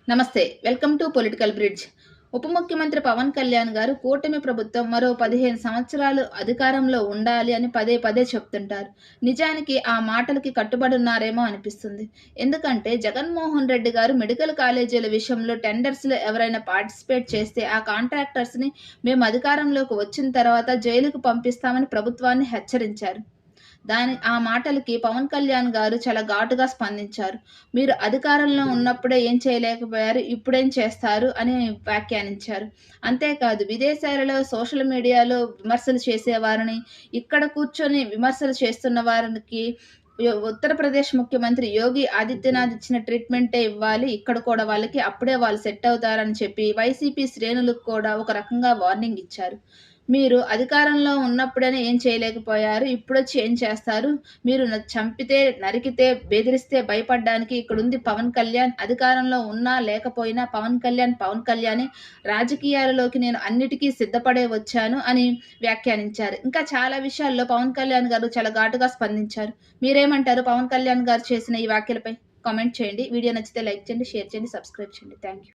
నమస్తే. Welcome to political bridge. ఉప ముఖ్యమంత్రి పవన్ కళ్యాణ్ గారు కూటమి ప్రభుత్వం మరో 15 సంవత్సరాలు అధికారంలో ఉండాలి అని పదే పదే చెప్తుంటారు. నిజానికి ఆ మాటలకి కట్టుబడున్నారేమో అనిపిస్తుంది. ఎందుకంటే జగన్మోహన్ రెడ్డి గారు మెడికల్ కాలేజీల విషయంలో టెండర్స్‌లో ఎవరైనా పార్టిసిపేట్ చేస్తే ఆ కాంట్రాక్టర్స్‌ని మేము అధికారంలోకి వచ్చిన తర్వాత జైలుకు పంపిస్తామని ప్రభుత్వాన్ని హెచ్చరించారు. ఆ మాటలకి పవన్ కళ్యాణ్ గారు చాలా ఘాటుగా స్పందించారు. మీరు అధికారంలో ఉన్నప్పుడే ఏం చేయలేకపోయారు, ఇప్పుడేం చేస్తారు అని వ్యాఖ్యానించారు. అంతేకాదు విదేశాలలో సోషల్ మీడియాలో విమర్శలు చేసేవారిని, ఇక్కడ కూర్చొని విమర్శలు చేస్తున్న వారికి ఉత్తరప్రదేశ్ ముఖ్యమంత్రి యోగి ఆదిత్యనాథ్ ఇచ్చిన ట్రీట్మెంటే ఇవ్వాలి. ఇక్కడ కూడా వాళ్ళకి అప్పుడే వాళ్ళు సెట్ అవుతారని చెప్పి వైసీపీ శ్రేణులకు కూడా ఒక రకంగా వార్నింగ్ ఇచ్చారు. మీరు అధికారంలో ఉన్నప్పుడనే ఏం చేయలేకపోయారు. ఇప్పుడొచ్చి ఏం చేస్తారు? మీరు చంపితే, నరికితే, బెదిరిస్తే భయపడ్డానికి ఇక్కడుంది పవన్ కళ్యాణ్. అధికారంలో ఉన్నా లేకపోయినా పవన్ కళ్యాణే. రాజకీయాలలోకి నేను అన్నిటికీ సిద్ధపడే వచ్చాను అని వ్యాఖ్యానించారు. ఇంకా చాలా విషయాల్లో పవన్ కళ్యాణ్ గారు చాలా ఘాటుగా స్పందించారు. మీరేమంటారు పవన్ కళ్యాణ్ గారు చేసిన ఈ వ్యాఖ్యలపై? కామెంట్ చేయండి. వీడియో నచ్చితే లైక్ చేయండి, షేర్ చేయండి, సబ్స్క్రైబ్ చేయండి. Thank you.